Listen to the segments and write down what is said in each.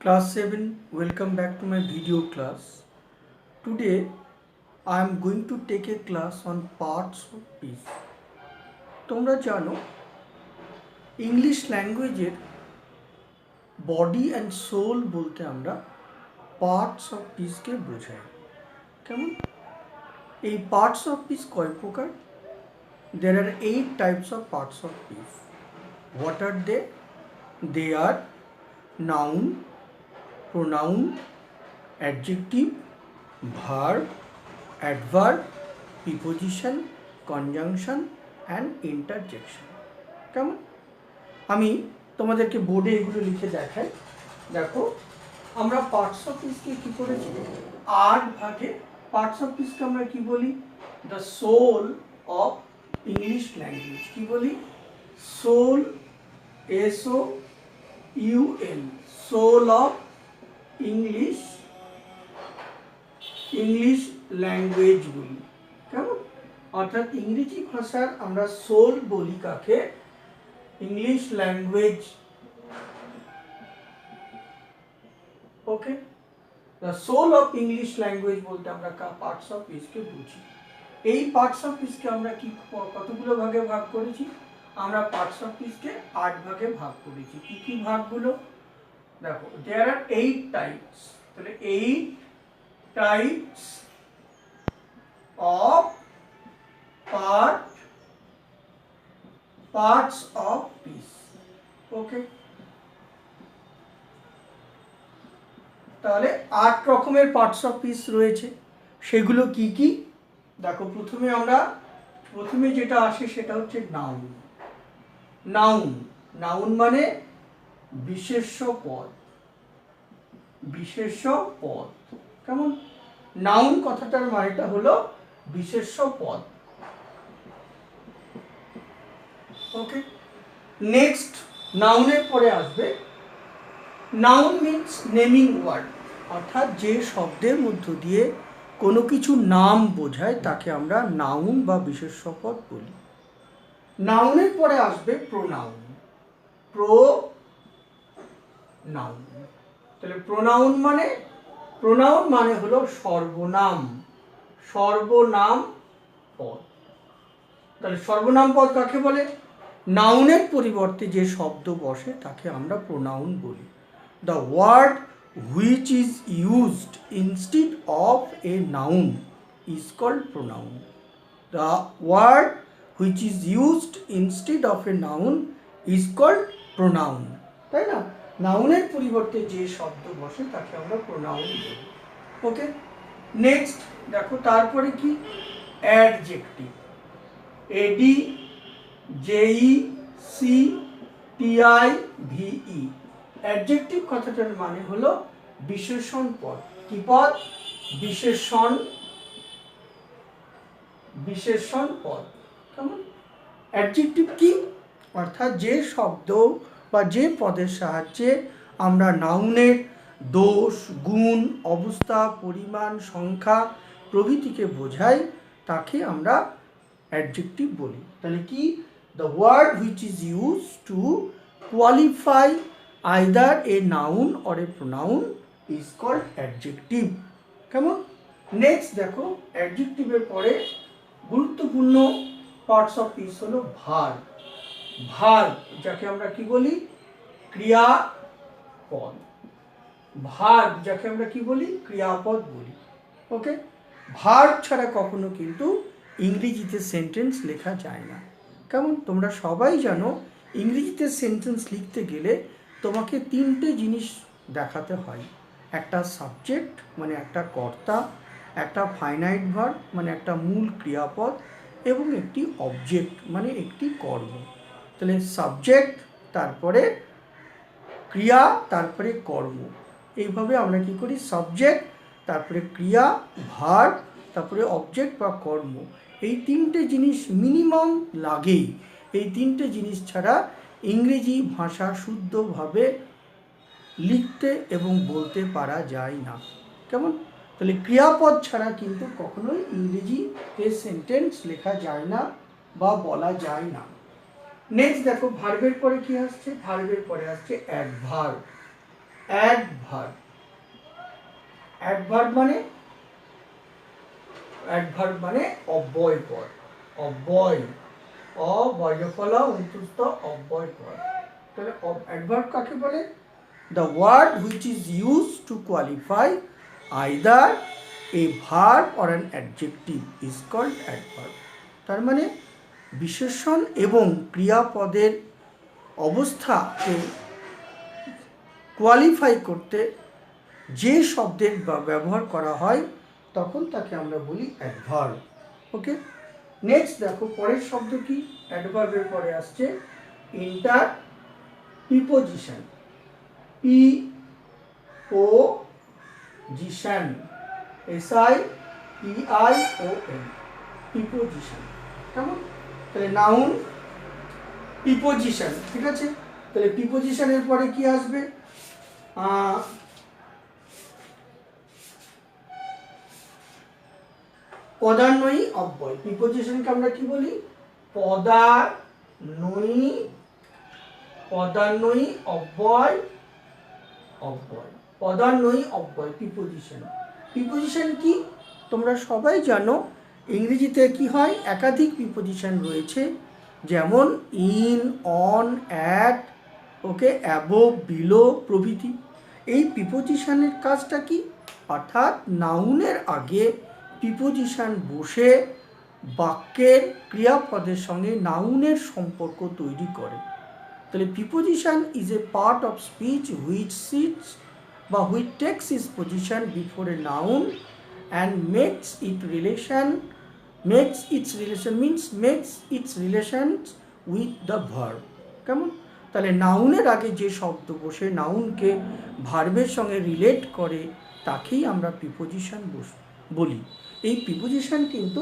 Class 7, welcome back to my video class. Today I am going to take a class on parts of speech. তোমরা জানো English ল্যাঙ্গুয়েজের body and soul বলতে আমরা parts of স্পিচকে বোঝাই। কেমন? এই parts of speech কয় প্রকার? There are 8 types of parts of speech. What are they? They are noun, pronoun, adjective, verb, adverb, preposition, conjunction and interjection. কেমন? আমি তোমাদেরকে বোর্ডে এগুলো লিখে দেখাই। দেখো আমরা পার্টস অফ স্পিচকে কি করেছি? 8 ভাগে পার্টস অফ স্পিচকে আমরা কি বলি? The soul of English language. কি বলি? Soul, SOUL, soul of English language বলি। কেমন? অর্থাৎ ইংরেজি ভাষার আমরা সোল বলি কাকে? English language. Okay, the soul of English language বলতে আমরা পার্টস অফ স্পিচকে বুঝি। এই পার্টস অফ স্পিচকে আমরা কি কতগুলো ভাগে ভাগ করেছি? আমরা পার্টস অফ স্পিচকে 8 ভাগে ভাগ করেছি। কি কি ভাগগুলো? দেখো, দেয়ার আর 8 টাইপস। তাহলে 8 types of parts of speech. Okay, তাহলে 8 রকমের পার্টস অফ স্পিচ রয়েছে। সেগুলো কি কি? দেখো, প্রথমে যেটা আসে সেটা হচ্ছে নাউন। নাউন মানে বিশেষ্য পদ। কেমন? নাউন কথাটার মানেটা হলো বিশেষ্য পদ। ওকে, নেক্সট নাউনের পরে আসবে নাউন মিনস নেমিং ওয়ার্ড, অর্থাৎ যে শব্দের মধ্য দিয়ে কোনো কিছু নাম বোঝায় তাকে আমরা নাউন বা বিশেষ্য পদ বলি। নাউনের পরে আসবে প্রোনাউন। তাহলে প্রোনাউন মানে হলো সর্বনাম পদ। তাহলে সর্বনাম পদ কাকে বলে? নাউনের পরিবর্তে যে শব্দ বসে তাকে আমরা প্রোনাউন বলি। The word which is used instead of a noun is called pronoun. The word which is used instead of a noun is called pronoun. তাই না? নাউনের পরিবর্তে যে শব্দ বসে তাকে আমরা প্রোনাউন বলি। ওকে, নেক্সট দেখো, তারপরে কি? অ্যাডজেক্টিভ। ADJECTIVE। অ্যাডজেক্টিভ কথাটার মানে হলো বিশেষণ পদ। কি পদ? বিশেষণ পদ। কেমন? অ্যাডজেক্টিভ কি? অর্থাৎ যে শব্দ বা যে পদের সাহায্যে আমরা নাউনের দোষ, গুণ, অবস্থা, পরিমাণ, সংখ্যা প্রভৃতিকে বোঝাই তাকে আমরা অ্যাডজেক্টিভ বলি। তাহলে কি? The word which is use to qualify either a noun or a pronoun is called adjective. কেমন? নেক্সট দেখো, অ্যাডজেক্টিভের পরে গুরুত্বপূর্ণ পার্টস অফ স্পিচ হলো ভার্ব। যাকে আমরা কি বলি? ক্রিয়াপদ। ক্রিয়াপদ বলি। ওকে, ভার্ব ছাড়া কখনো কিন্তু ইংরেজিতে সেন্টেন্স লেখা যায় না। কেমন? তোমরা সবাই জানো ইংরেজিতে সেন্টেন্স লিখতে গেলে তোমাকে 3টে জিনিস দেখাতে হয়। একটা সাবজেক্ট মানে একটা কর্তা, একটা ফাইনাইট ভার্ব মানে একটা মূল ক্রিয়াপদ, এবং একটি অবজেক্ট মানে একটি কর্ম। তাহলে সাবজেক্ট, তারপরে ক্রিয়া, তারপরে কর্ম। এইভাবে আমরা কি করি? সাবজেক্ট, তারপরে ক্রিয়া, ভার্ব, তারপরে অবজেক্ট বা কর্ম। এই 3টে জিনিস মিনিমাম লাগেই। এই 3টে জিনিস ছাড়া ইংরেজি ভাষা শুদ্ধভাবে লিখতে এবং বলতে পারা যায় না। কেমন? তাহলে ক্রিয়াপদ ছাড়া কিন্তু কখনোই ইংরেজিতে সেন্টেন্স লেখা যায় না বা বলা যায় না। নেক্সট দেখো, ভার্বের পরে কি আসছে? ভার্বের পরে আসছে অ্যাডভার্ব। অ্যাডভার্ব। অ্যাডভার্ব মানে অব্যয় পদ। অব্যয়, অব্যয়ফলা অন্তুস্থ অব্যয় পদ। তাহলে অ্যাডভার্ব কাকে বলে? The word which is used to qualify either a verb or an adjective is called adverb. তার মানে বিশেষণ এবং ক্রিয়াপদের অবস্থাকে কোয়ালিফাই করতে যে শব্দের ব্যবহার করা হয় তখন তাকে আমরা বলি অ্যাডভার্ব। ওকে, নেক্সট দেখো পরের শব্দ কি? অ্যাডভার্বের পরে আসছে inter preposition. Preposition, SIPION, preposition. কেমন? তাহলে নাউন, প্রিপোজিশন, ঠিক আছে। তাহলে প্রিপোজিশনের পরে কি আসবে? পদান্বয়ী অব্যয়। প্রিপোজিশনকে আমরা কি বলি? পদান্বয়ী অব্যয়। পদান্বয়ী অব্যয় প্রিপোজিশন। প্রিপোজিশন কি? তোমরা সবাই জানো ইংরেজিতে কি হয়, একাধিক প্রিপোজিশন রয়েছে, যেমন in, on, at, okay, above, below প্রভৃতি। এই প্রিপোজিশনের কাজটা কি? অর্থাৎ নাউনের আগে প্রিপোজিশন বসে বাক্যের ক্রিয়াপদের সঙ্গে নাউনের সম্পর্ক তৈরি করে। তাহলে preposition is a part of speech which sits বা which takes is position before a noun and makes its relation with the verb. কেমন? তাহলে নাউনের আগে যে শব্দ বসে নাউনকে ভার্বের সঙ্গে রিলেট করে তাকেই আমরা প্রিপোজিশন বলি। এই প্রিপোজিশন কিন্তু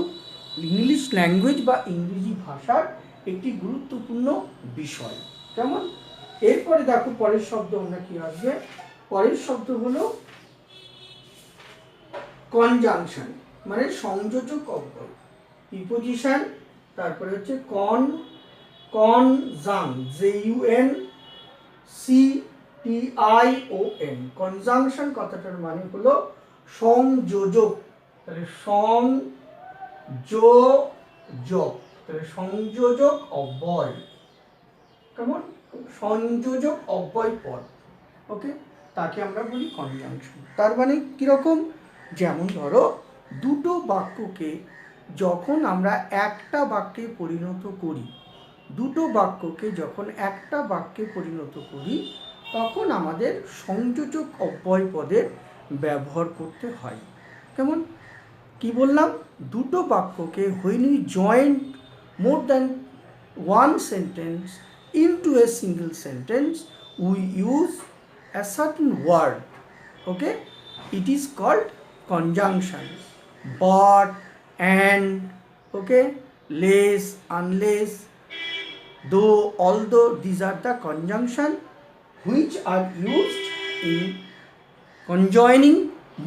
ইংলিশ ল্যাঙ্গুয়েজ বা ইংরেজি ভাষার একটি গুরুত্বপূর্ণ বিষয়। কেমন? এরপরে দেখো পরের শব্দ আমরা কি আসবে? পরের শব্দ হলো কনজাংশন, মানে সংযোজক অব্যয়। প্রিপোজিশন, তারপরে হচ্ছে JUNCTION, কনজাংশন কথাটার মানে হলো সংযোজক। তাহলে সংযোজক অব্যয়। কেমন? সংযোজক অব্যয় পদ, ওকে, তাকে আমরা বলি কনজাংশন। তার মানে কিরকম? যেমন ধরো দুটো বাক্যকে যখন আমরা একটা বাক্যে পরিণত করি, তখন আমাদের সংযোজক অব্যয় পদের ব্যবহার করতে হয়। কেমন? কি বললাম? দুটো বাক্যকে when we join more than one sentence into a single sentence we use a certain word, okay, it is called conjunction. But, and, okay, less, unless, though, although, these are the conjunction which are used in conjoining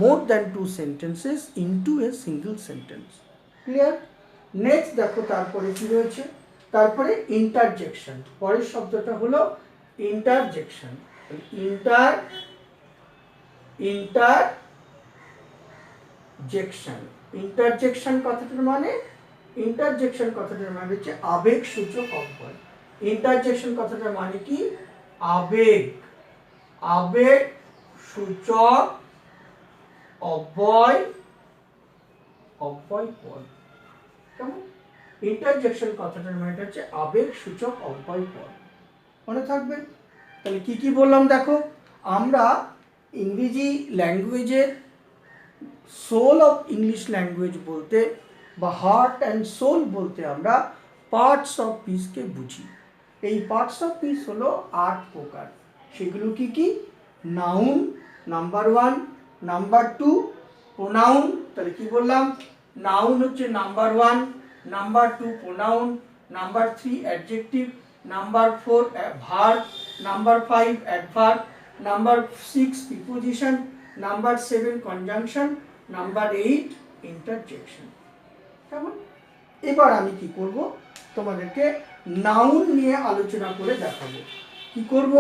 more than two sentences into a single sentence. Clear? Next দেখো তারপরে কি রয়েছে? তারপরে interjection. পরের শব্দটা হলো interjection. Interjection কথাটার মানে হচ্ছে আবেগ সূচক অব্যয়। ইন্টারজেকশন কথাটার মানে কি? আবেগ সূচক অব্যয় পদ। কেমন? ইন্টারজেকশন কথাটার মানে হচ্ছে আবেগ সূচক অব্যয় পদ। মনে থাকবে? তাহলে কি কি বললাম দেখো। আমরা ইংরেজি ল্যাঙ্গুয়েজের সোল অফ ইংলিশ ল্যাঙ্গুয়েজ বলতে বা হার্ট অ্যান্ড সোল বলতে আমরা পার্টস অফ স্পিচকে বুঝি। এই পার্টস অফ স্পিচ হলো 8 প্রকার। সেগুলো কি কি? Noun number 1, number 2 pronoun. তাহলে কি বললাম? নাউন হচ্ছে number 1, number 2 pronoun, number 3 adjective, number 4 verb, number 5 adverb, number 6 preposition, number 7 conjunction, number 8 interjection. কেমন? এবার আমি কি করব? তোমাদেরকে নাউন নিয়ে আলোচনা করে দেখাবো। কি করব?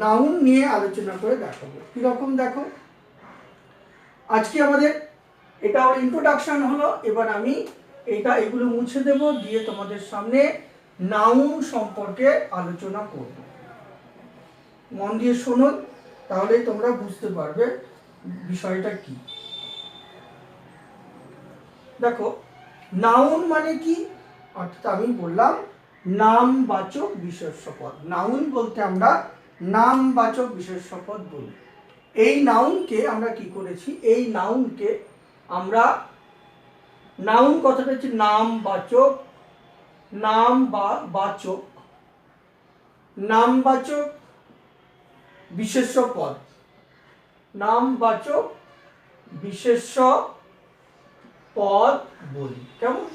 নাউন নিয়ে আলোচনা করে দেখাবো। কীরকম দেখো, আজকে আমাদের এটা ওর ইন্ট্রোডাকশন হলো। এবার আমি এগুলো মুছে দেব, দিয়ে তোমাদের সামনে নাউন সম্পর্কে আলোচনা করব। মন দিয়ে শোনো, তাহলে তোমরা বুঝতে পারবে বিষয়টা কি। দেখো, নাউন মানে কি, অর্থাৎ আমি বললাম নামবাচক বিশেষ্য পদ। নাউন বলতে আমরা নামবাচক বিশেষ্য পদ বলি। এই নাউনকে আমরা কি করেছি, এই নাউনকে আমরা, নাউন কথাটা হচ্ছে নামবাচক, নাম বা বাচক, নামবাচক বিশেষ্য পদ, নামবাচক বিশেষ্য পদ বলি। কেমন?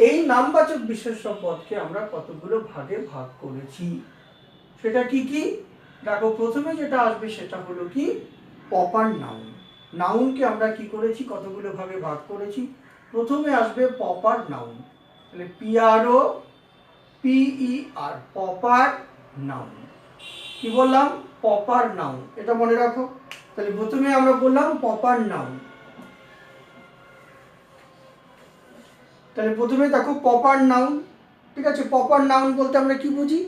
এই নামবাচক বিশেষ্য পদকে আমরা কতগুলো ভাগে ভাগ করেছি, সেটা কি কি দেখো। প্রথমে যেটা আসবে সেটা হলো কি প্রপার নাউন। নাউনকে আমরা কি করেছি, কতগুলো ভাগে ভাগ করেছি। প্রথমে আসবে প্রপার নাউন, তাহলে PRO PER, প্রপার নাউন। কি বললাম? প্রপার নাউন, এটা মনে রাখো। তাহলে প্রথমে আমরা বললাম প্রপার নাউন। তাহলে প্রথমে দেখো প্রপার নাউন, ঠিক আছে। প্রপার নাউন বলতে আমরা কি বুঝি,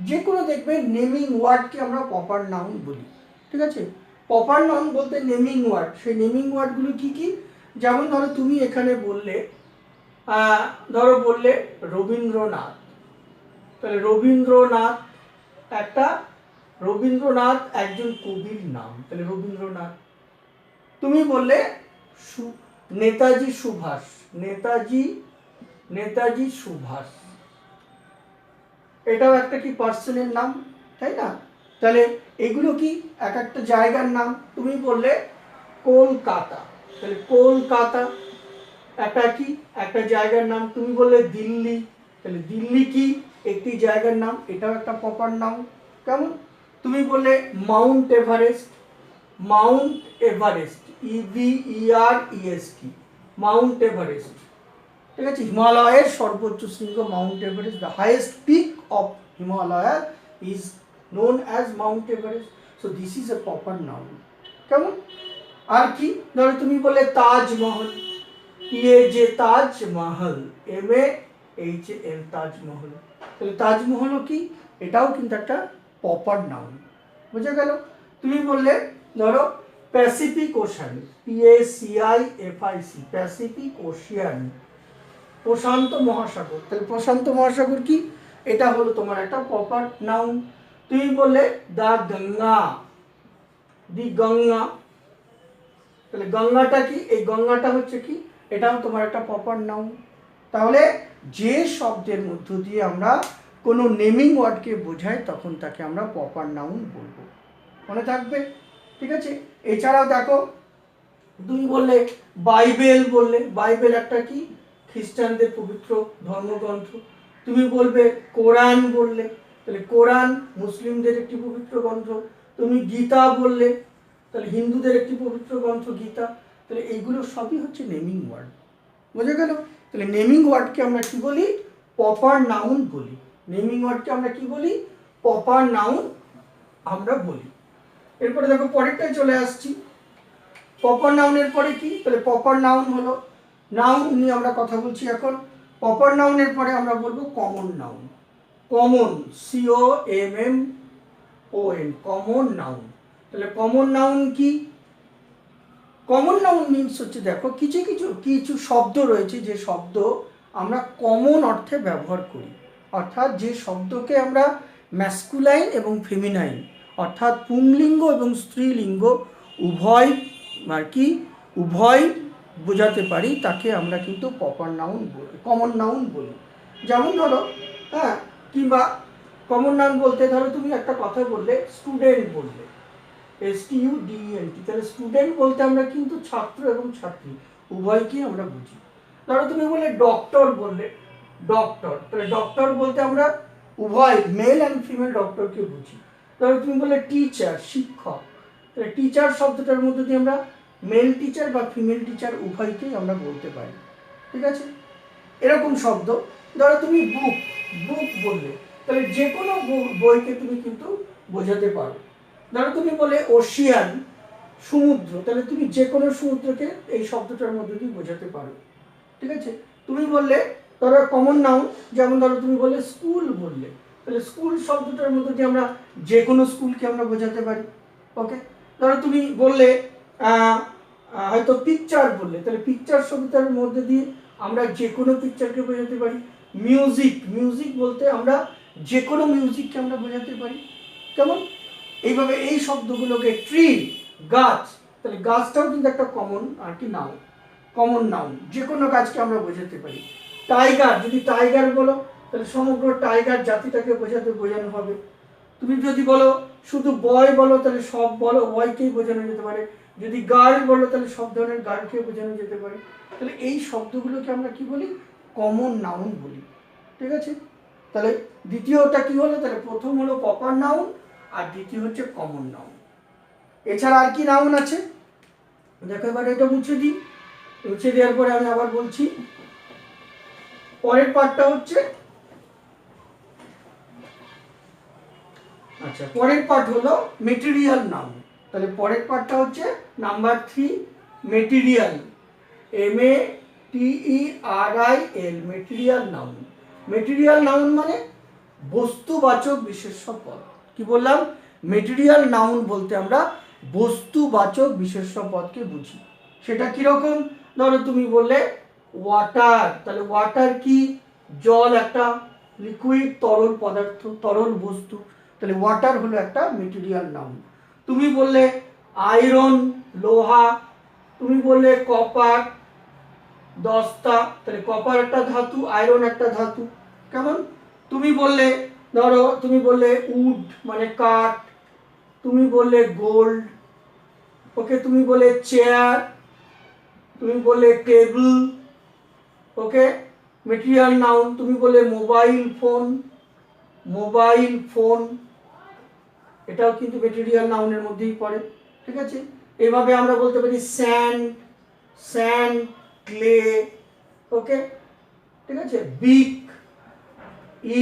যে কোনো দেখবে নেমিং ওয়ার্ডকে আমরা প্রপার নাউন বলি, ঠিক আছে। প্রপার নাউন বলতে নেমিং ওয়ার্ড, সেই নেমিং ওয়ার্ডগুলো কি কি, যেমন ধরো তুমি এখানে বললে, ধরো বললে রবীন্দ্রনাথ, তাহলে রবীন্দ্রনাথ একটা, রবীন্দ্রনাথ একজন কবির নাম, তাহলে রবীন্দ্রনাথ। তুমি বললে নেতাজি সুভাষ, নেতাজি সুভাষ, এটাও একটা কি পার্সনের নাম, তাই না? তাহলে এগুলো কি এক একটা জায়গার নাম। তুমি বললে কলকাতা, তাহলে কলকাতা একটা কি, একটা জায়গার নাম। তুমি বললে দিল্লি, তাহলে দিল্লি কি একটি জায়গার নাম, এটাও একটা প্রপার নাম। কেমন? তুমি বললে Mount Everest, Mount Everest EVEREST, Mount Everest, ঠিক আছে। হিমালয়ের সর্বোচ্চ শৃঙ্গ Mount Everest, the highest peak of Himalaya is known as Mount Everest. So this is a proper noun. কেমন? আর কি, ধরো তুমি বলে তাজমহল, যে তাজমহল, MAHL, তাজমহল, তাহলে তাজমহলও কি, এটাও কিন্তু একটা প্রপার নাউন। বুঝে গেল? তুমি বললে ধরো Pacific Ocean, PACIFIC, Pacific Ocean, প্রশান্ত মহাসাগর, তাহলে প্রশান্ত মহাসাগর কি, এটা হলো তোমার একটা প্রপার নাউন। তুমি বললে দা গঙ্গা, দি গঙ্গা, তাহলে গঙ্গাটা কি, এই গঙ্গাটা হচ্ছে কি, এটাও তোমার একটা প্রপার নাউন। তাহলে যে শব্দের মধ্য দিয়ে আমরা কোনো নেমিং ওয়ার্ডকে বোঝাই, তখন তাকে আমরা প্রপার নাউন বলবো, মনে থাকবে, ঠিক আছে। এছাড়াও দেখো, তুমি বললে বাইবেল, বললে বাইবেল একটা কি, খ্রিস্টানদের পবিত্র ধর্মগ্রন্থ। তুমি বলবে কোরআন, বললে তাহলে কোরআন মুসলিমদের একটি পবিত্র গ্রন্থ। তুমি গীতা বললে, তাহলে হিন্দুদের একটি পবিত্র গ্রন্থ গীতা। তাহলে এইগুলো সবই হচ্ছে নেমিং ওয়ার্ড, বুঝে গেল? তাহলে নেমিং ওয়ার্ডকে আমরা কি বলি, প্রপার নাউন বলি। নেমিং ওয়ার্ডকে আমরা কি বলি, প্রপার নাউন আমরা বলি। এরপরে দেখো পরেরটায় চলে আসছি। প্রপার নাউনের পরে কি, তাহলে প্রপার নাউন হলো, নাউন নিয়ে আমরা কথা বলছি এখন। প্রপার নাউনের পরে আমরা বলবো common noun, common, COMMON, common noun. তাহলে কমন নাউন কি, কমন নাউন মিনস হচ্ছে, দেখো কিছু কিছু কিছু শব্দ রয়েছে যে শব্দ আমরা কমন অর্থে ব্যবহার করি, অর্থাৎ যে শব্দকে আমরা ম্যাসকুলাইন এবং ফেমিনাইন, অর্থাৎ পুংলিঙ্গ এবং স্ত্রীলিঙ্গ উভয় আর কি, উভয় বোঝাতে পারি, তাকে আমরা কিন্তু প্রপার নাউন বলি, কমন নাউন বলি। যেমন ধরো, হ্যাঁ, কিংবা কমন নাউন বলতে ধরো তুমি একটা কথা বললে স্টুডেন্ট, বললে STUDENT, তাহলে স্টুডেন্ট বলতে আমরা কিন্তু ছাত্র এবং ছাত্রী উভয়কেই আমরা বুঝি। ধরো তুমি বললে ডক্টর, বললে ডক্টর, তাহলে ডক্টর বলতে আমরা উভয় মেল অ্যান্ড ফিমেল ডক্টরকে বুঝি। ধরো তুমি বললে টিচার, শিক্ষক, তাহলে টিচার শব্দটার মধ্যে দিয়ে আমরা মেল টিচার বা ফিমেল টিচার উভয়কেই আমরা বলতে পারি, ঠিক আছে। এরকম শব্দ, ধরো তুমি বুক, বুক বললে, তাহলে যে কোনো বইকে তুমি কিন্তু বোঝাতে পারো। ধরো তুমি বলে ওশিয়ান, সমুদ্র, তাহলে তুমি যে কোনো সমুদ্রকে এই শব্দটার মধ্যে দিয়ে বোঝাতে পারো। ঠিক আছে, তুমি বললে ধরো কমন নাউন, যেমন ধরো তুমি বললে স্কুল বললে, তাহলে স্কুল শব্দটার মধ্যে দিয়ে আমরা যে কোনো স্কুলকে আমরা বোঝাতে পারি। ওকে, ধরো তুমি বললে হয়তো পিকচার বললে, তাহলে পিকচার শব্দটার মধ্যে দিয়ে আমরা যে কোনো পিকচারকে বোঝাতে পারি। মিউজিক, মিউজিক বলতে আমরা যে কোনো মিউজিককে আমরা বোঝাতে পারি। কেমন, এইভাবে এই শব্দগুলোকে, ট্রি গাছ, তাহলে গাছটাও কিন্তু একটা কমন আর কি নাউন, কমন নাউন, যে কোনো গাছকে আমরা বোঝাতে পারি। টাইগার, যদি টাইগার বলো তাহলে সমগ্র টাইগার জাতিটাকে বোঝানো হবে। তুমি যদি বলো শুধু বয় বলো তাহলে সব বলো বয়কেই বোঝানো যেতে পারে। যদি গার্ল বলো তাহলে সব ধরনের গার্লকে বোঝানো যেতে পারে। তাহলে এই শব্দগুলোকে আমরা কি বলি, কমন নাউন বলি। ঠিক আছে, তাহলে দ্বিতীয়টা কি হলো, তাহলে প্রথম হলো প্রপার নাউন আর দ্বিতীয় হচ্ছে কমন নাউন। এছাড়া আর কি নাউন আছে দেখো, এবার এটা মুছে দিই। মুছে দেওয়ার পরে আমি আবার বলছি, পরের পার্টটা হচ্ছে, আচ্ছা পরের পার্ট হলো মেটেরিয়াল নাউন। তাহলে পরের পার্টটা হচ্ছে number 3, material, METERIAL, material noun. Material noun মানে বস্তুবাচক বিশেষ্য পদ। কি বললাম, মেটেরিয়াল নাউন বলতে আমরা বস্তুবাচক বিশেষ্য পদকে বুঝি। সেটা কিরকম, ধরো তুমি বললে ওয়াটার, তাহলে ওয়াটার কি, জল, একটা লিকুইড তরল পদার্থ, তরল বস্তু, তাহলে ওয়াটার হলো একটা মেটেরিয়াল নাউন। তুমি বললে আয়রন, লোহা, তুমি বললে কপার, দস্তা, তাহলে কপার একটা ধাতু, আয়রন একটা ধাতু। কেমন, তুমি বললে ধরো তুমি বললে উড মানে কাঠ, তুমি বললে গোল্ড। ওকে, তুমি বলে চেয়ার, তুমি বললে টেবিল। ওকে, মেটেরিয়াল নাউন। তুমি বলে মোবাইল ফোন, মোবাইল ফোন, এটাও কিন্তু মেটেরিয়াল নাউনের মধ্যেই পড়ে। ঠিক আছে, এভাবে আমরা বলতে পারি স্যান্ড, স্যান্ড, ক্লে। ওকে, ঠিক আছে, বিক,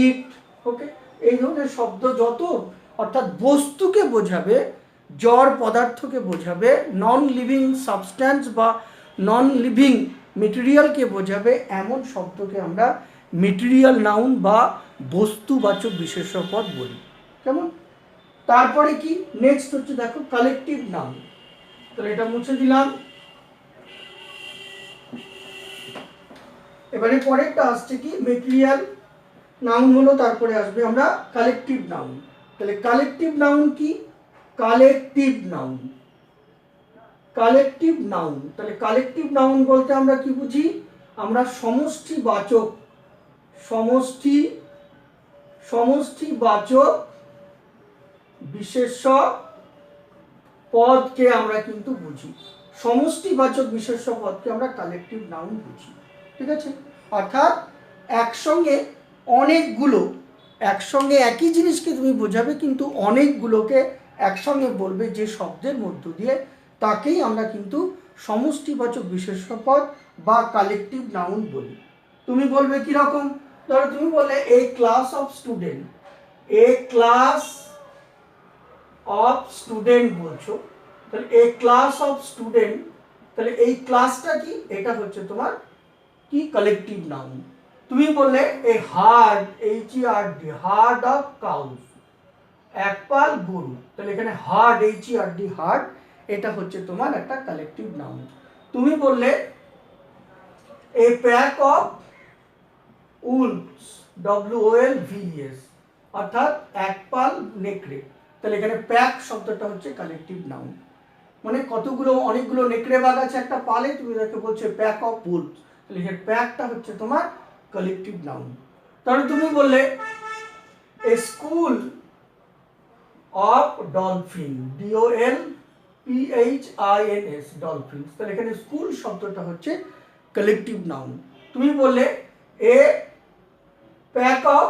ইট। ওকে, এই ধরনের শব্দ যত, অর্থাৎ বস্তুকে বোঝাবে, জড় পদার্থকে বোঝাবে, নন লিভিং সাবস্ট্যান্স বা নন লিভিং মেটেরিয়ালকে বোঝাবে, এমন শব্দকে আমরা মেটেরিয়াল নাউন বা বস্তুবাচক বিশেষ্য পদ বলি। কেমন, তারপরে কি নেক্সট হচ্ছে দেখো কালেকটিভ নাউন। তাহলে এটা মুছে দিলাম। এবারে পরেরটা আসছে কি, মেটেরিয়াল নাউন হলো, তারপরে আসবে আমরা কালেকটিভ নাউন। তাহলে কালেকটিভ নাউন কি, কালেকটিভ নাউন, কালেকটিভ নাউন। তাহলে কালেকটিভ নাউন বলতে আমরা কি বুঝি, আমরা সমষ্টিবাচক, সমষ্টিবাচক বিশেষ্য পদকে আমরা কিন্তু বুঝি, সমষ্টিবাচক বিশেষ্য পদকে আমরা কালেকটিভ নাউন বুঝি। ঠিক আছে, অর্থাৎ একসঙ্গে অনেকগুলো, একসঙ্গে একই জিনিসকে তুমি বোঝাবে কিন্তু অনেকগুলোকে একসঙ্গে বলবে যে শব্দের মধ্য দিয়ে, তাকেই আমরা কিন্তু সমষ্টিবাচক বিশেষ্য পদ বা কালেকটিভ নাউন বলি। তুমি বলবে কিরকম, ধরো তুমি বললে a class of student, a class of student বলছো, তাহলে এ ক্লাস অফ স্টুডেন্ট, তাহলে এই ক্লাসটা কি, এটা হচ্ছে তোমার কি, কালেকটিভ নাউন। তুমি বললে a herd, HERD, herd of cows, এক পাল গরু, তাহলে এখানে হার্ড, HERD, হার্ড, এটা হচ্ছে তোমার একটা কালেকটিভ নাউন। তুমি বললে a pack of owls, WOLVES, অর্থাৎ এক পাল নেকড়ে, তাহলে এখানে প্যাক শব্দটা হচ্ছে কালেকটিভ নাউন। মানে কতগুলো, অনেকগুলো নেকড়ে বাঘ আছে একটা পালে, তুমি তাকে বলছো প্যাক অফ উলস, তাহলে এখানে প্যাকটা হচ্ছে তোমার কালেকটিভ নাউন। তাহলে তুমি বললে a school of dolphin, DOLPHINS, dolphin, তাহলে এখানে স্কুল শব্দটা হচ্ছে কালেকটিভ নাউন। তুমি বললে এ প্যাক অফ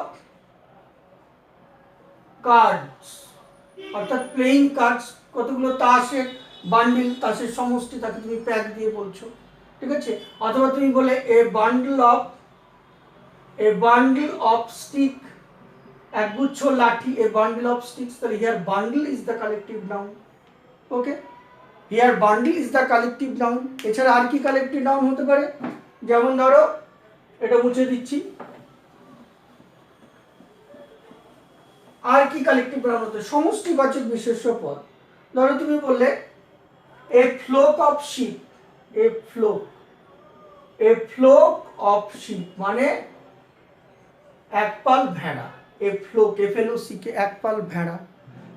কার্ডস, অর্থাৎ প্লেইং কার্ডস, কতগুলো তাসের বান্ডিল, তাসের সমষ্টি, তাকে তুমি প্যাক দিয়ে বলছো। ঠিক আছে, অথবা তুমি বলে এ বান্ডল অফ স্টিক, একগুচ্ছ লাঠি, a bundle of sticks, তাহলে here bundle is the collective noun. Okay, here bundle is the collective noun. এছাড়া আর কি কালেকটিভ নাউন হতে পারে? যেমন ধরো, এটা মুছে দিচ্ছি, আর কি কালেকটিভ নাউন হতে? সমষ্টিবাচক বিশেষ্য পদ। ধরো তুমি বললে a flock of sheep, a flock of sheep মানে একপাল ভেড়া, a flock, FLOCK, একপাল ভেড়া,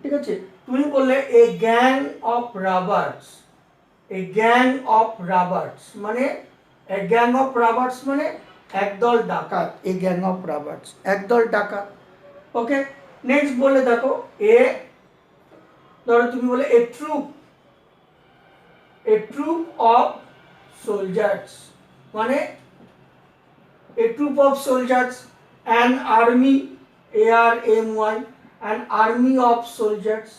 ঠিক আছে। তুমি বললে a gang of robbers, a gang of robbers মানে a gang of robbers মানে একদল ডাকাত, a gang of robbers একদল ডাকাত। ওকে, নেক্সট বলে দেখো ধরো তুমি বলে a troop of soldiers মানে a troop of soldiers, an army, ARMY, an army of soldiers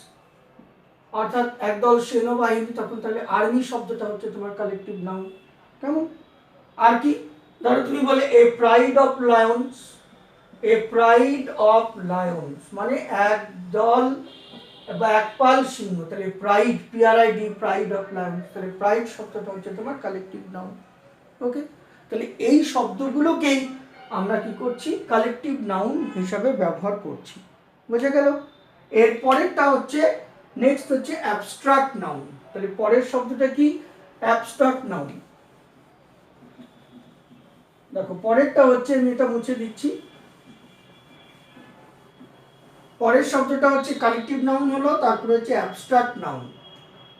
অর্থাৎ একদল সেনাবাহিনী, তখন তাহলে আর্মি শব্দটা হচ্ছে তোমার কালেকটিভ নাউন। কেমন? আর কি? ধরো তুমি বলে a pride of lions, a pride of lions মানে একদল বা একপাল সিংহ, তাহলে pride, PRID, pride of lions, তাহলে প্রাইড শব্দটা হচ্ছে তোমার কালেকটিভ নাউন। ওকে, তাহলে এই শব্দগুলোকেই আমরা কি করছি? কালেকটিভ নাউন হিসাবে ব্যবহার করছি। বুঝে গেল? এর পরেরটা হচ্ছে, নেক্সট হচ্ছে অ্যাবস্ট্রাক্ট নাউন। তাহলে পরের শব্দটা কি? Abstract noun. দেখো পরেরটা হচ্ছে, আমি এটা মুছে দিচ্ছি, পরের শব্দটা হচ্ছে কালেকটিভ নাউন হলো, তারপরে হচ্ছে অ্যাবস্ট্রাক্ট নাউন।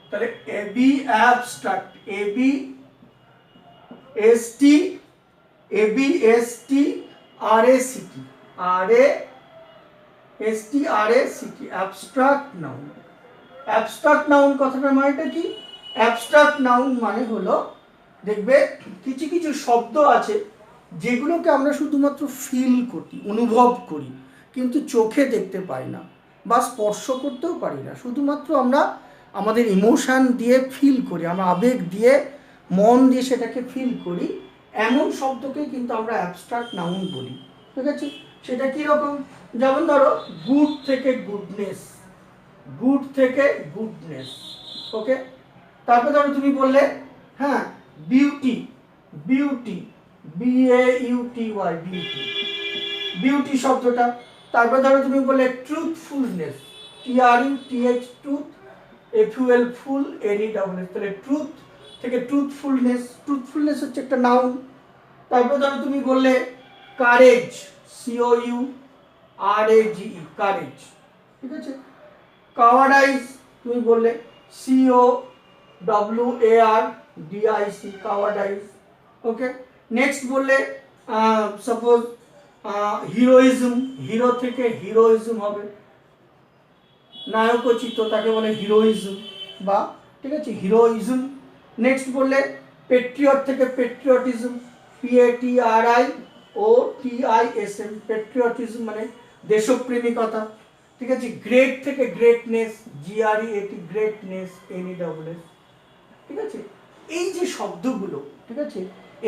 তাহলে AB abstract, ABST abstract noun. Abstract noun কথাটার মানেটা কি? অ্যাবস্ট্রাক্ট নাউন মানে হলো, দেখবে কিছু কিছু শব্দ আছে যেগুলোকে আমরা শুধুমাত্র ফিল করি, অনুভব করি, কিন্তু চোখে দেখতে পাই না বা স্পর্শ করতেও পারি না, শুধুমাত্র আমরা আমাদের ইমোশান দিয়ে ফিল করি, আমরা আবেগ দিয়ে, মন দিয়ে সেটাকে ফিল করি, এমন শব্দকে কিন্তু আমরা অ্যাবস্ট্রাক্ট নাউন বলি। ঠিক আছে? সেটা কীরকম? যেমন ধরো গুড থেকে গুডনেস, গুড থেকে গুডনেস। ওকে, তারপর ধরো তুমি বললে হ্যাঁ beauty, beauty, BAUTY, beauty, beauty শব্দটা। তারপর ধরো তুমি বললে ট্রুথফুলনেস, TRUTH, ট্রুথ, FUL, ফুল, NESS, তাহলে ট্রুথ থেকে ট্রুথফুলনেস, ট্রুথফুলনেস হচ্ছে একটা নাউন। তারপর ধরো তুমি বললে কারেজ, COURAGE, কারেজ, ঠিক আছে। কাওয়ার্ডাইজ তুমি বললে COWARDIC, কাওয়ার্ডাইজ। ওকে, নেক্সট বললে সাপোজ হিরোইজম, হিরো থেকে হিরোইজম হবে, নায়কোচিত তাকে বলে হিরোইজম বা, ঠিক আছে, হিরোইজম। নেক্সট বললে পেট্রিয়ট থেকে পেট্রিয়টিজম, PATRIOTISM, পেট্রিয়টিজম মানে দেশপ্রেমিকতা, ঠিক আছে। গ্রেট থেকে গ্রেটনেস, GREAT, গ্রেটনেস, NESS, ঠিক আছে। এই যে শব্দগুলো, ঠিক আছে,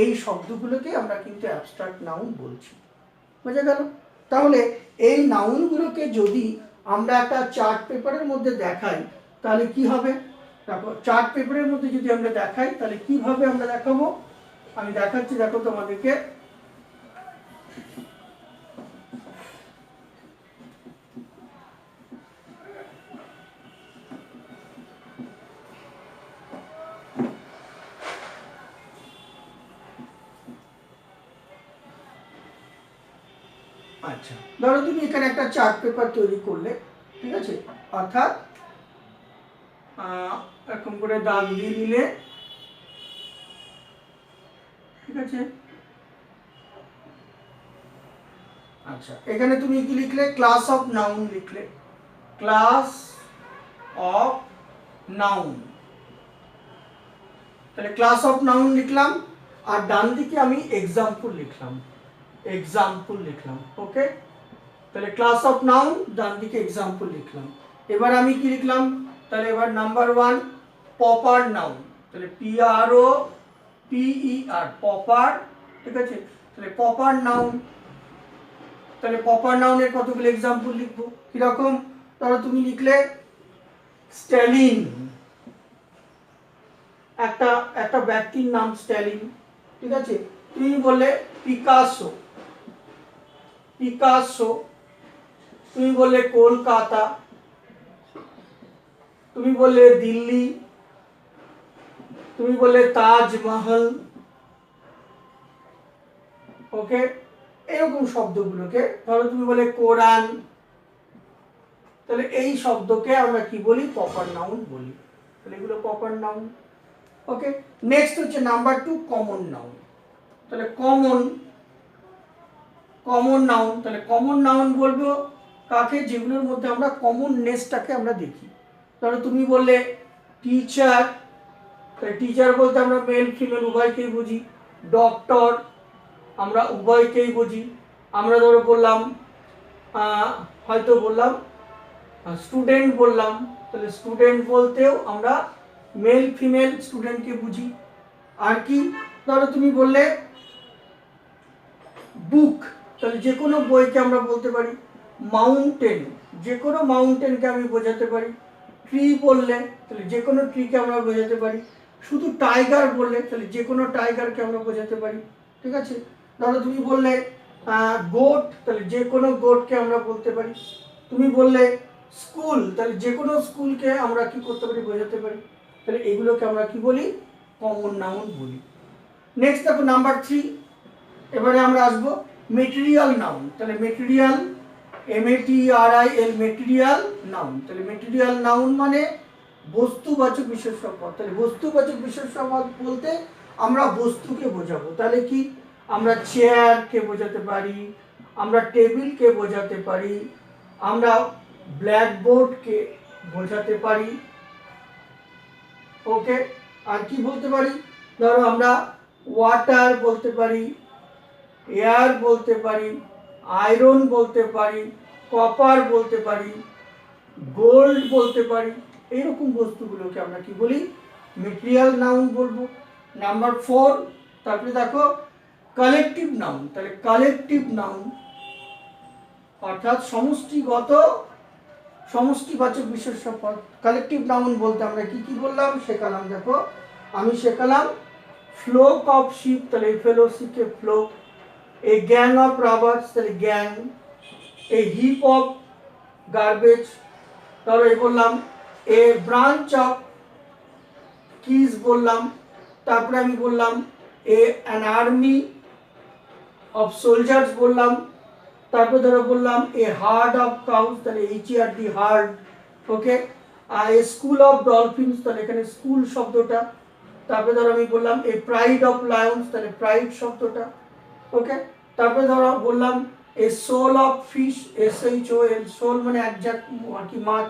এই শব্দগুলোকে আমরা কিন্তু অ্যাবস্ট্রাক্ট নাউন বলছি। বোঝা গেল? তাহলে এই নাউনগুলোকে যদি আমরা একটা চার্ট পেপারের মধ্যে দেখাই তাহলে কি হবে? দেখো চার্ট পেপারের মধ্যে যদি আমরা দেখাই তাহলে কিভাবে আমরা দেখাবো, আমি দেখাচ্ছি, দেখো তোমাদেরকে। আচ্ছা, ধরো তুমি এখানে একটা চার্ট পেপার তৈরি করলে, ঠিক আছে, অর্থাৎ এরকম করে দাগ দিয়ে নিলে, ঠিক আছে। আচ্ছা, এখানে তুমি কি লিখলে? ক্লাস অফ নাউন লিখলে, ক্লাস অফ নাউন। তাহলে ক্লাস অফ নাউন লিখলাম, আর ডান দিকে আমি এক্সাম্পল লিখলাম, এক্সাম্পল লিখলাম। ওকে, তাহলে ক্লাস অফ নাউন, ডান দিকে এক্সাম্পল লিখলাম। এবার আমি কি লিখলাম? তাহলে এবার নাম্বার 1 প্রপার নাউন, তাহলে PROPER, প্রপার, ঠিক আছে। তাহলে প্রপার নাউন, তাহলে প্রপার নাউনের কতগুলো এক্সাম্পল লিখবো। কিরকম? ধরো তুমি লিখলে স্ট্যালিন, একটা ব্যক্তির নাম স্ট্যালিন, ঠিক আছে। তুমি বললে পিকাসো, তুমি বললে কলকাতা, তুমি বললে দিল্লি, তুমি বললে তাজমহল। ওকে, এরকম শব্দগুলোকে, ধরো তুমি বলে কোরআন, তাহলে এই শব্দকে আমরা কি বলি? প্রপার নাউন বলি। তাহলে এগুলো প্রপার নাউন। ওকে, নেক্সট হচ্ছে নাম্বার 2 কমন নাউন। তাহলে কমন নাউন, তাহলে কমন নাউন বলবো কাকে? যেগুলোর মধ্যে আমরা কমননেসটাকে আমরা দেখি। ধরো তুমি বললে টিচার, তাহলে টিচার বলতে আমরা মেল ফিমেল উভয়কেই বুঝি। ডক্টর, আমরা উভয়কেই বুঝি। আমরা ধরো বললাম হয়তো বললাম স্টুডেন্ট বললাম, তাহলে স্টুডেন্ট বলতেও আমরা মেল ফিমেল স্টুডেন্টকে বুঝি। আর কি? ধরো তুমি বললে বুক, তাহলে যে কোনো বইকে আমরা বলতে পারি। মাউন্টেন, যে কোনো মাউন্টেনকে আমি বোঝাতে পারি। ট্রি বললে তাহলে যে কোনো ট্রিকে আমরা বোঝাতে পারি। শুধু টাইগার বললে তাহলে যে কোনো টাইগারকে আমরা বোঝাতে পারি, ঠিক আছে। ধরো তুমি বললে গোট, তাহলে যে কোনো গোটকে আমরা বলতে পারি। তুমি বললে স্কুল, তাহলে যে কোনো স্কুলকে আমরা কি করতে পারি? বোঝাতে পারি। তাহলে এগুলোকে আমরা কি বলি? কমন নাউন বলি। নেক্সট দেখো নাম্বার 3, এবারে আমরা আসবো মেটেরিয়াল নাউন। তাহলে মেটেরিয়াল, METRIAL, মেটেরিয়াল নাউন। তাহলে মেটেরিয়াল নাউন মানে বস্তুবাচক বিশেষ্য পদ। তাহলে বস্তুবাচক বিশেষ্য পদ বলতে আমরা বস্তুকে বোঝাবো। তাহলে কি? আমরা চেয়ারকে বোঝাতে পারি, আমরা টেবিলকে বোঝাতে পারি, আমরা ব্ল্যাকবোর্ডকে বোঝাতে পারি। ওকে, আর কি বলতে পারি? ধরো আমরা ওয়াটার বলতে পারি, এয়ার বলতে পারি, আয়রন বলতে পারি, কপার বলতে পারি, গোল্ড বলতে পারি। এইরকম বস্তুগুলোকে আমরা কি বলি? মেটেরিয়াল নাউন বলবো। নাম্বার 4, তারপরে দেখো কালেকটিভ নাউন। তাহলে কালেকটিভ নাউন অর্থাৎ সমষ্টিবাচক বিশেষ্য পদ। কালেকটিভ নাউন বলতে আমরা কি কি বললাম, শেখালাম। দেখো আমি শেখালাম ফ্লোক অফ শিপ, তাহলে ফেলোশিপকে flock. A gang of robbers, তাহলে gang. A heap of garbage, তাহলে এই বললাম এ ব্রাঞ্চ অফ কিজ বললাম। তারপরে আমি বললাম অ্যান আর্মি অফ সোলজার্স বললাম। তারপরে ধরো বললাম এ হার্ড অফ কাউস, তাহলে HERD হার্ড। ওকে, আর এ স্কুল অফ ডলফিনস, তাহলে এখানে স্কুল শব্দটা। তারপরে ধরো আমি বললাম এ প্রাইড অফ লায়ন্স, তাহলে প্রাইড শব্দটা। ওকে, তারপরে ধরো বললাম a shoal of fish, SHOL, shoal মানে একজাক্ট আর কি মাছ,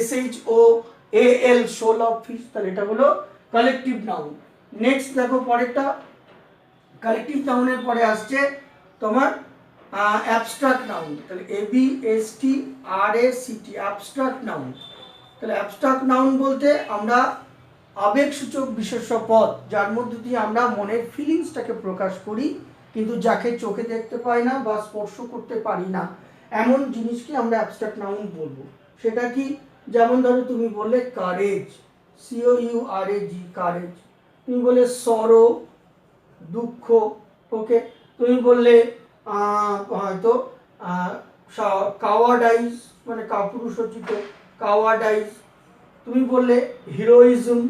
SHOAL, সোল অফ ফিশ। তাহলে এটা হলো কালেকটিভ নাউন। নেক্সট দেখো পরেরটা, কালেকটিভ নাউনের পরে আসছে তোমার অ্যাবস্ট্রাক্ট নাউন। তাহলে ABSTRACT, অ্যাবস্ট্রাক্ট নাউন। তাহলে অ্যাবস্ট্রাক্ট নাউন বলতে আমরা আবেগসূচক বিশেষ্য পদ, যার মধ্যে দিয়ে আমরা মনের ফিলিংসটাকে প্রকাশ করি, কিন্তু যাকে চোখে দেখতে পাই না বা স্পর্শ করতে পারি না, এমন জিনিসকে আমরা অ্যাবস্ট্রাক্ট নাউন বলবো। সেটা কি? যেমন ধরো তুমি বললে কারেজ, COURAG, কারেজ। তুমি বললে সরো, দুঃখ। ওকে, তুমি বললে হয়তো কাওয়ার্ডাইজ মানে কাপুরুষোচিত, কাওয়ার্ডাইজ। তুমি বললে হিরোইজম।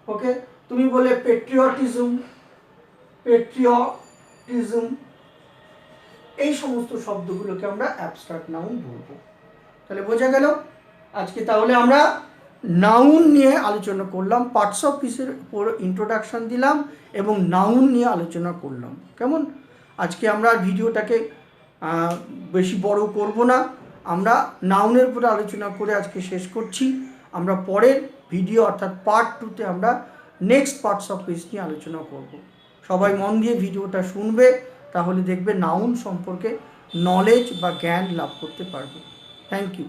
ওকে, তুমি বললে পেট্রিয়টিজম। এই সমস্ত শব্দগুলোকে আমরা অ্যাবস্ট্রাক্ট নাউন বলবো। তাহলে বোঝা গেল। আজকে তাহলে আমরা নাউন নিয়ে আলোচনা করলাম, পার্টস অফ স্পিচের উপর ইন্ট্রোডাকশন দিলাম এবং নাউন নিয়ে আলোচনা করলাম। কেমন? আজকে আমরা ভিডিওটাকে বেশি বড় করব না, আমরা নাউনের উপরে আলোচনা করে আজকে শেষ করছি। আমরা পরের ভিডিও অর্থাৎ পার্ট 2তে আমরা নেক্সট পার্টস অফ স্পিচ নিয়ে আলোচনা করব। সবাই মন দিয়ে ভিডিওটা শুনবে, তাহলে দেখবে নাউন সম্পর্কে নলেজ বা জ্ঞান লাভ করতে পারবে। Thank you.